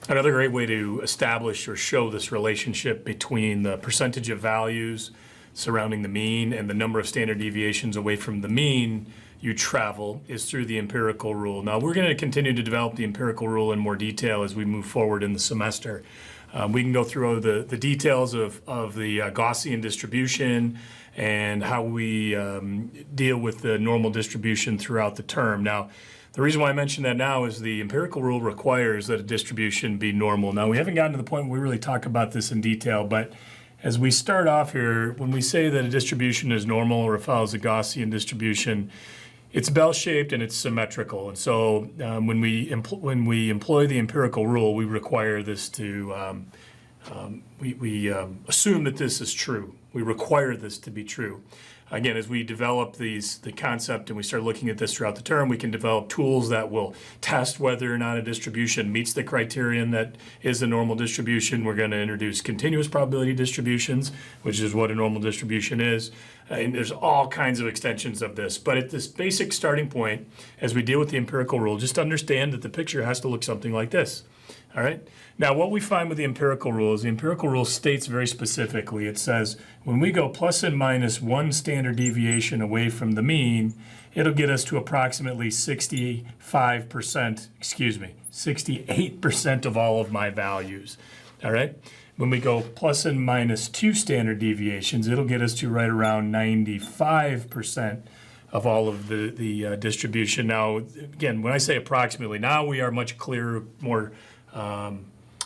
Another great way to establish or show this relationship between the percentage of values surrounding the mean and the number of standard deviations away from the mean you travel is through the empirical rule. Now, we're going to continue to develop the empirical rule in more detail as we move forward in the semester. We can go through the details of the Gaussian distribution and how we deal with the normal distribution throughout the term. Now, the reason why I mention that now is the empirical rule requires that a distribution be normal. Now, we haven't gotten to the point where we really talk about this in detail, but as we start off here, when we say that a distribution is normal or it follows a Gaussian distribution, it's bell-shaped and it's symmetrical. And so when we employ the empirical rule, we require this to, we assume that this is true. We require this to be true. Again, as we develop the concept and we start looking at this throughout the term, we can develop tools that will test whether or not a distribution meets the criterion that is a normal distribution. We're going to introduce continuous probability distributions, which is what a normal distribution is. And there's all kinds of extensions of this. But at this basic starting point, as we deal with the empirical rule, just understand that the picture has to look something like this. All right. Now, what we find with the empirical rule is the empirical rule states very specifically, it says when we go plus and minus 1 standard deviation away from the mean, it'll get us to approximately 68% of all of my values. All right. When we go plus and minus 2 standard deviations, it'll get us to right around 95% of all of the distribution. Now, again, when I say approximately, now we are much clearer, more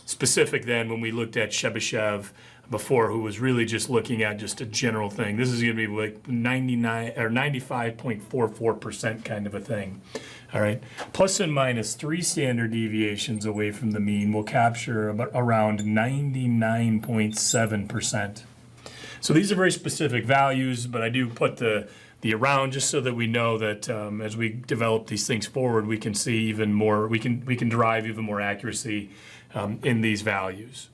specific than when we looked at Chebyshev before, who was really just looking at just a general thing. This is going to be like 99 or 95.44% kind of a thing. All right, plus and minus 3 standard deviations away from the mean will capture about around 99.7%. So these are very specific values, but I do put the around just so that we know that as we develop these things forward, we can see even more, we can derive even more accuracy in these values.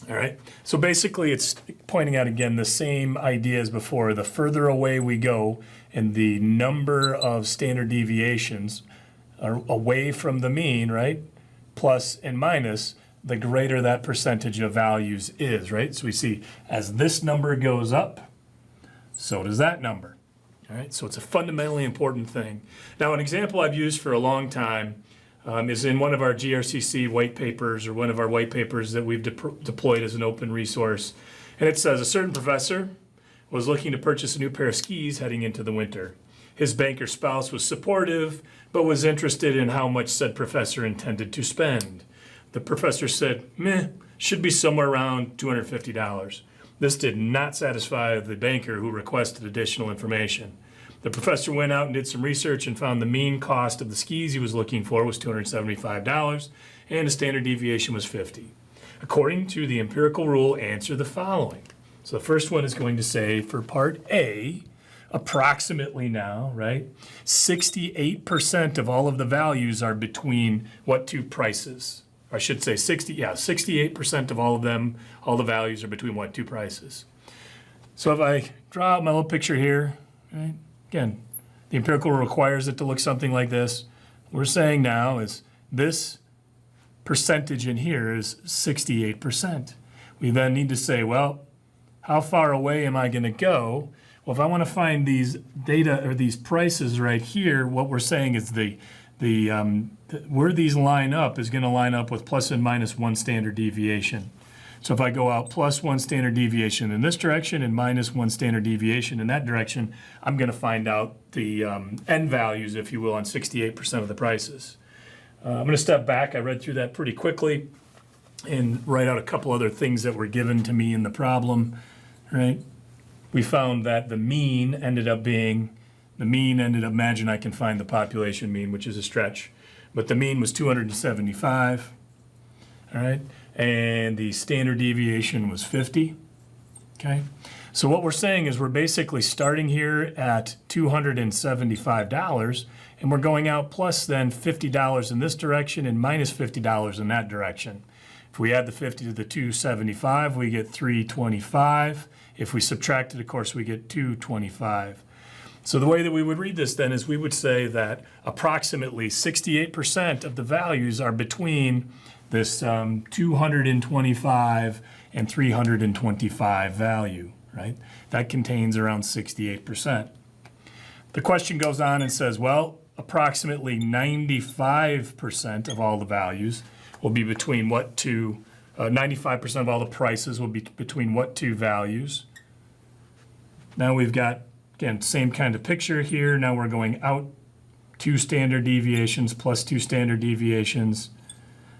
All right, so basically it's pointing out again the same idea as before. The further away we go and the number of standard deviations are away from the mean, right, plus and minus, the greater that percentage of values is, right? So we see as this number goes up, so does that number. All right, so it's a fundamentally important thing. Now, an example I've used for a long time is in one of our GRCC white papers, or one of our white papers that we've deployed as an open resource. And it says, a certain professor was looking to purchase a new pair of skis heading into the winter. His banker spouse was supportive, but was interested in how much said professor intended to spend. The professor said, meh, should be somewhere around $250. This did not satisfy the banker, who requested additional information. The professor went out and did some research and found the mean cost of the skis he was looking for was $275, and the standard deviation was 50. According to the empirical rule, answer the following. So the first one is going to say, for part A, approximately now, right, 68% of all of the values are between what two prices? I should say 68% of all of them, all the values are between what two prices. So if I draw out my little picture here, right, again, the empirical requires it to look something like this. What we're saying now is this percentage in here is 68%. We then need to say, well, how far away am I going to go? Well, if I want to find these data or these prices right here, what we're saying is where these line up is going to line up with plus and minus 1 standard deviation. So if I go out plus 1 standard deviation in this direction and minus 1 standard deviation in that direction, I'm going to find out the end values, if you will, on 68% of the prices. I'm going to step back. I read through that pretty quickly and write out a couple other things that were given to me in the problem, right? We found that the mean ended up, imagine I can find the population mean, which is a stretch, but the mean was 275, all right? And the standard deviation was 50, okay? So what we're saying is we're basically starting here at $275, and we're going out plus then $50 in this direction and minus $50 in that direction. If we add the 50 to the 275, we get 325. If we subtract it, of course, we get 225. So the way that we would read this then is we would say that approximately 68% of the values are between this 225 and 325 value, right? That contains around 68%. The question goes on and says, well, approximately 95% of all the values will be between what two, 95% of all the prices will be between what two values. Now we've got, again, same kind of picture here. Now we're going out 2 standard deviations plus 2 standard deviations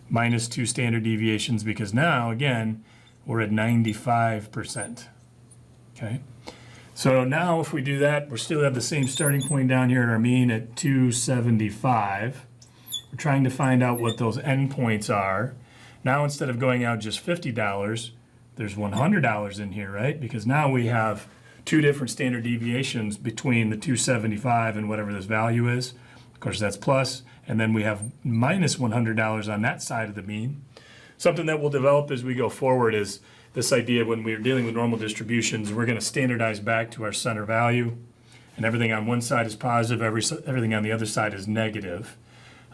minus 2 standard deviations, because now, again, we're at 95%, okay? So now if we do that, we still have the same starting point down here at our mean at 275. We're trying to find out what those endpoints are. Now instead of going out just $50, there's $100 in here, right? Because now we have 2 different standard deviations between the 275 and whatever this value is. Of course, that's plus, and then we have minus $100 on that side of the mean. Something that we'll develop as we go forward is this idea when we're dealing with normal distributions, we're going to standardize back to our center value, and everything on one side is positive, everything on the other side is negative.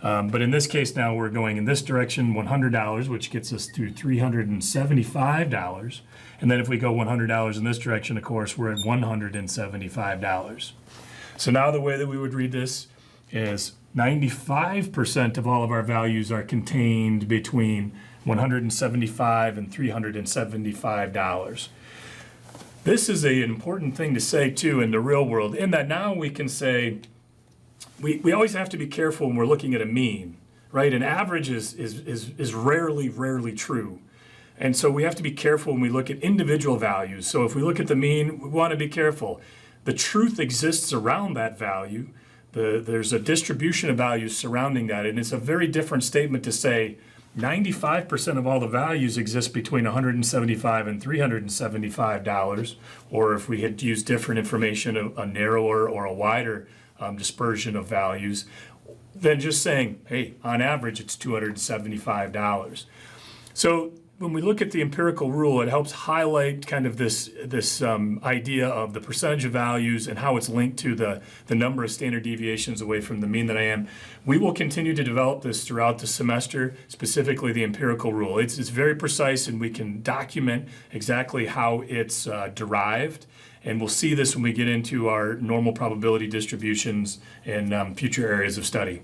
But in this case now we're going in this direction, $100, which gets us to $375. And then if we go $100 in this direction, of course, we're at $175. So now the way that we would read this is 95% of all of our values are contained between $175 and $375. This is an important thing to say too in the real world, in that now we can say, we always have to be careful when we're looking at a mean, right? An average is rarely true. And so we have to be careful when we look at individual values. So if we look at the mean, we want to be careful. The truth exists around that value. There's a distribution of values surrounding that, and it's a very different statement to say 95% of all the values exist between $175 and $375, or if we had used different information, a narrower or a wider dispersion of values, than just saying, hey, on average it's $275. So when we look at the empirical rule, it helps highlight kind of this idea of the percentage of values and how it's linked to the number of standard deviations away from the mean that I am. We will continue to develop this throughout the semester, specifically the empirical rule. It's very precise, and we can document exactly how it's derived. And we'll see this when we get into our normal probability distributions in future areas of study.